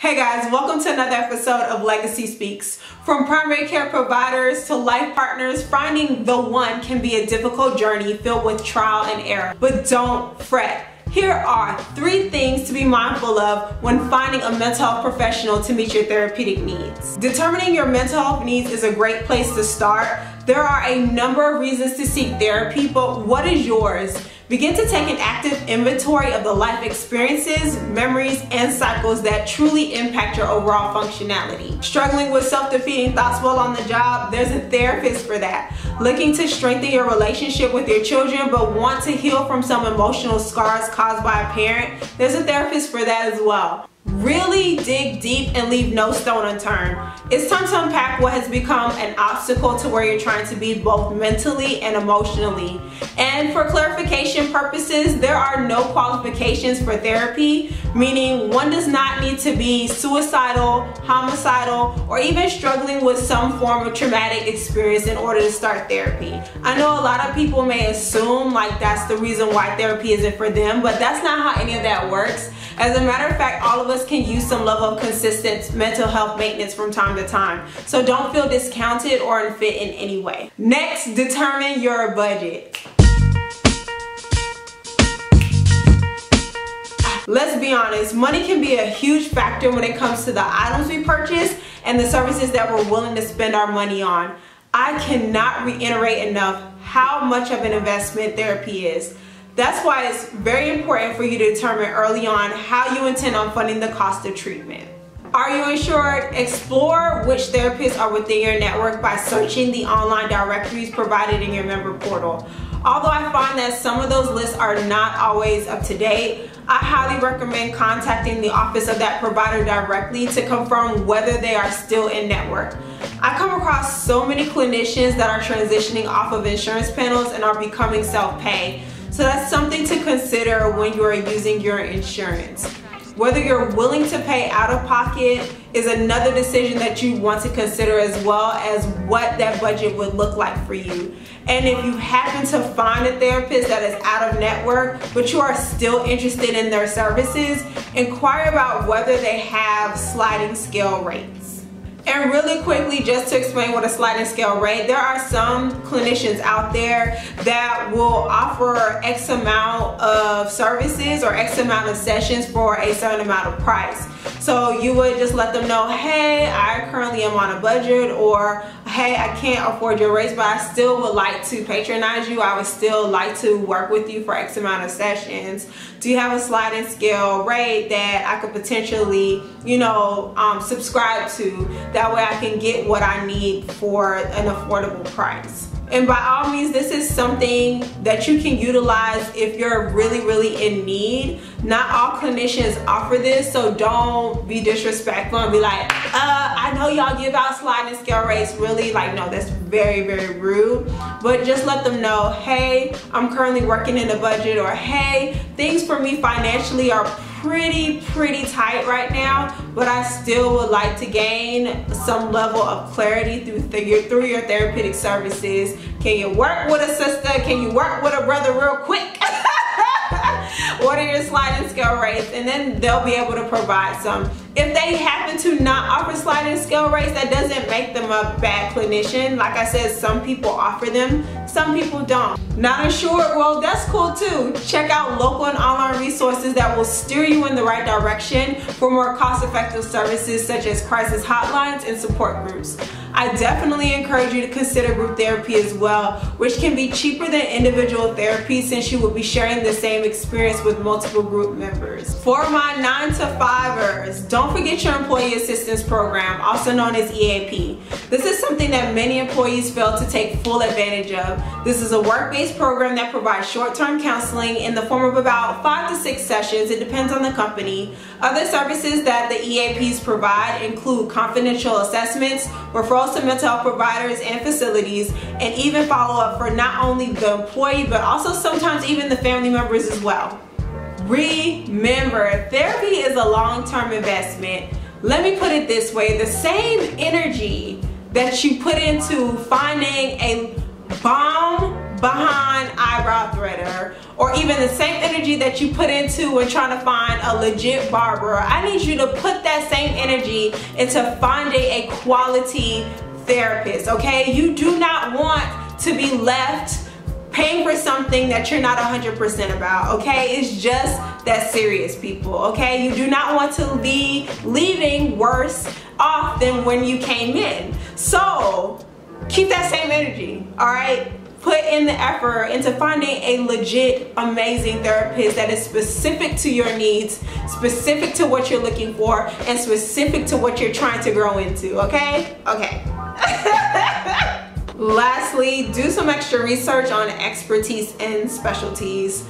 Hey guys, welcome to another episode of Legacy Speaks. From primary care providers to life partners, finding the one can be a difficult journey filled with trial and error. But don't fret. Here are 3 things to be mindful of when finding a mental health professional to meet your therapeutic needs. Determining your mental health needs is a great place to start. There are a number of reasons to seek therapy, but what is yours? Begin to take an active inventory of the life experiences, memories, and cycles that truly impact your overall functionality. Struggling with self-defeating thoughts while on the job? There's a therapist for that. Looking to strengthen your relationship with your children but want to heal from some emotional scars caused by a parent? There's a therapist for that as well. Really dig deep and leave no stone unturned. It's time to unpack what has become an obstacle to where you're trying to be both mentally and emotionally. And for clarification purposes, there are no qualifications for therapy, meaning one does not need to be suicidal, homicidal, or even struggling with some form of traumatic experience in order to start therapy. I know a lot of people may assume like that's the reason why therapy isn't for them, but that's not how any of that works. As a matter of fact, all of us can use some level of consistent mental health maintenance from time to time. So don't feel discounted or unfit in any way. Next, determine your budget. Let's be honest, money can be a huge factor when it comes to the items we purchase and the services that we're willing to spend our money on. I cannot reiterate enough how much of an investment therapy is. That's why it's very important for you to determine early on how you intend on funding the cost of treatment. Are you insured? Explore which therapists are within your network by searching the online directories provided in your member portal. Although I find that some of those lists are not always up to date, I highly recommend contacting the office of that provider directly to confirm whether they are still in network. I come across so many clinicians that are transitioning off of insurance panels and are becoming self-pay. So that's something to consider when you are using your insurance. Whether you're willing to pay out of pocket is another decision that you want to consider, as well as what that budget would look like for you. And if you happen to find a therapist that is out of network, but you are still interested in their services, inquire about whether they have sliding scale rates. And really quickly, just to explain what a sliding scale rate, there are some clinicians out there that will offer X amount of services or X amount of sessions for a certain amount of price. So you would just let them know, hey, I currently am on a budget, or hey, I can't afford your rates, but I still would like to patronize you. I would still like to work with you for X amount of sessions. Do you have a sliding scale rate that I could potentially, subscribe to? That way I can get what I need for an affordable price. And by all means, this is something that you can utilize if you're really in need. Not all clinicians offer this, so don't be disrespectful and be like, I know y'all give out sliding scale rates. Really, no, that's very rude. But just let them know, hey, I'm currently working in a budget, or hey, things for me financially are pretty tight right now, but I still would like to gain some level of clarity through your therapeutic services. Can you work with a sister? Can you work with a brother real quick? What are your sliding scale rates? And then they'll be able to provide some. If they happen to not offer sliding scale rates, that doesn't make them a bad clinician. Like I said, some people offer them, some people don't. Not insured? Well, that's cool too. Check out local and online resources that will steer you in the right direction for more cost-effective services such as crisis hotlines and support groups. I definitely encourage you to consider group therapy as well, which can be cheaper than individual therapy since you will be sharing the same experience with multiple group members. For my 9-to-5ers, don't forget your Employee Assistance Program, also known as EAP. This is something that many employees fail to take full advantage of. This is a work-based program that provides short-term counseling in the form of about 5 to 6 sessions. It depends on the company. Other services that the EAPs provide include confidential assessments, referrals to mental health providers and facilities, and even follow-up for not only the employee but also sometimes even the family members as well. Remember, therapy is a long-term investment. Let me put it this way, the same energy that you put into finding a bomb behind eyebrow threader, or even the same energy that you put into when trying to find a legit barber, I need you to put that same energy into finding a quality therapist, okay? You do not want to be left paying for something that you're not 100% about, okay? It's just that serious, people, okay? You do not want to be leaving worse off than when you came in. So keep that same energy, all right? Put in the effort into finding a legit, amazing therapist that is specific to your needs, specific to what you're looking for, and specific to what you're trying to grow into, okay? Okay. Lastly, do some extra research on expertise and specialties.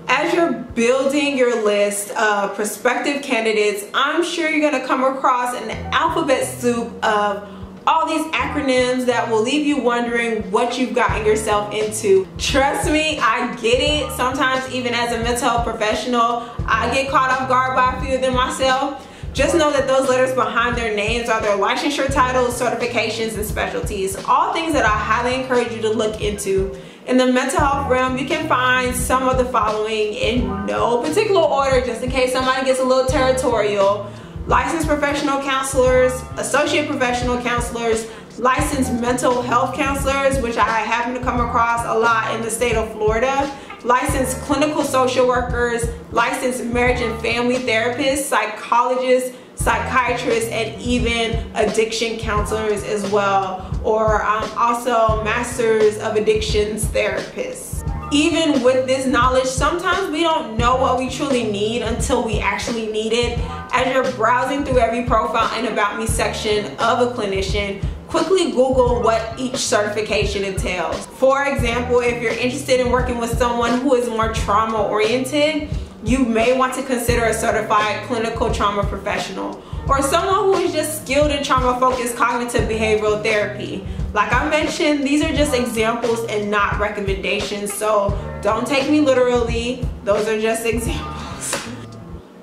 As you're building your list of prospective candidates, I'm sure you're gonna come across an alphabet soup of all these acronyms that will leave you wondering what you've gotten yourself into. Trust me, I get it. Sometimes even as a mental health professional, I get caught off guard by a few of them myself. Just know that those letters behind their names are their licensure titles, certifications, and specialties. All things that I highly encourage you to look into. In the mental health realm, you can find some of the following in no particular order, just in case somebody gets a little territorial. Licensed professional counselors, associate professional counselors, licensed mental health counselors, which I happen to come across a lot in the state of Florida, licensed clinical social workers, licensed marriage and family therapists, psychologists, psychiatrists, and even addiction counselors as well, or also masters of addictions therapists. Even with this knowledge, sometimes we don't know what we truly need until we actually need it. As you're browsing through every profile and about me section of a clinician, quickly Google what each certification entails. For example, if you're interested in working with someone who is more trauma oriented, you may want to consider a certified clinical trauma professional, or someone who is just skilled in trauma-focused cognitive behavioral therapy. Like I mentioned, these are just examples and not recommendations, so don't take me literally. Those are just examples.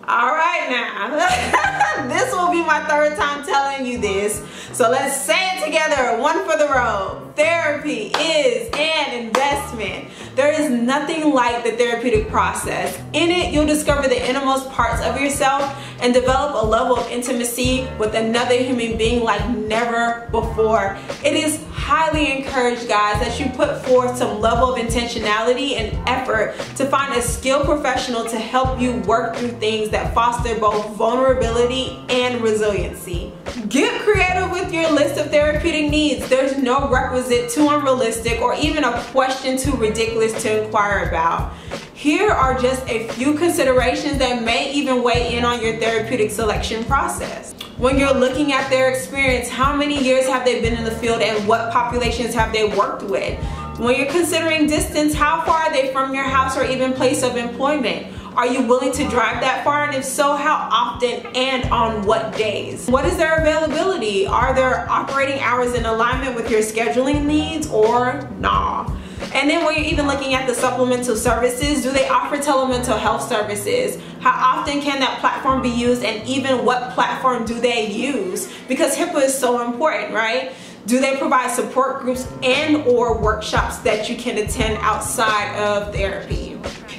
All right now, this will be my third time telling you this, so let's say it together, one for the road. Therapy is an investment. There is nothing like the therapeutic process. In it, you'll discover the innermost parts of yourself and develop a level of intimacy with another human being like never before. It is highly encouraged, guys, that you put forth some level of intentionality and effort to find a skilled professional to help you work through things that foster both vulnerability and resiliency. Get creative with your list of therapeutic needs. There's no requisite too unrealistic or even a question too ridiculous to inquire about. Here are just a few considerations that may even weigh in on your therapeutic selection process. When you're looking at their experience, how many years have they been in the field and what populations have they worked with? When you're considering distance, how far are they from your house or even place of employment? Are you willing to drive that far? And if so, how often and on what days? What is their availability? Are their operating hours in alignment with your scheduling needs or nah? And then when you're even looking at the supplemental services, do they offer telemental health services? How often can that platform be used, and even what platform do they use? Because HIPAA is so important, right? Do they provide support groups and or workshops that you can attend outside of therapy?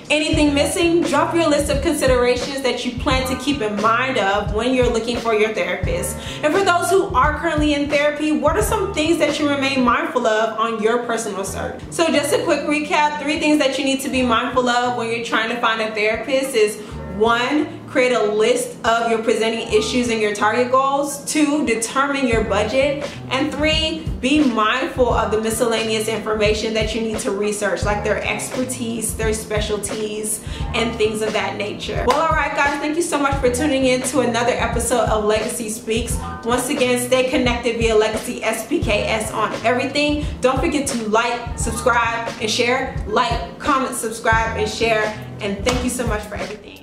Anything missing? Drop your list of considerations that you plan to keep in mind of when you're looking for your therapist. And for those who are currently in therapy, what are some things that you remain mindful of on your personal search? So just a quick recap, 3 things that you need to be mindful of when you're trying to find a therapist is 1, create a list of your presenting issues and your target goals. 2, determine your budget. And 3, be mindful of the miscellaneous information that you need to research, like their expertise, their specialties, and things of that nature. Well, all right, guys, thank you so much for tuning in to another episode of Legacy Speaks. Once again, stay connected via Legacy SPKS on everything. Don't forget to like, subscribe, and share. Like, comment, subscribe, and share. And thank you so much for everything.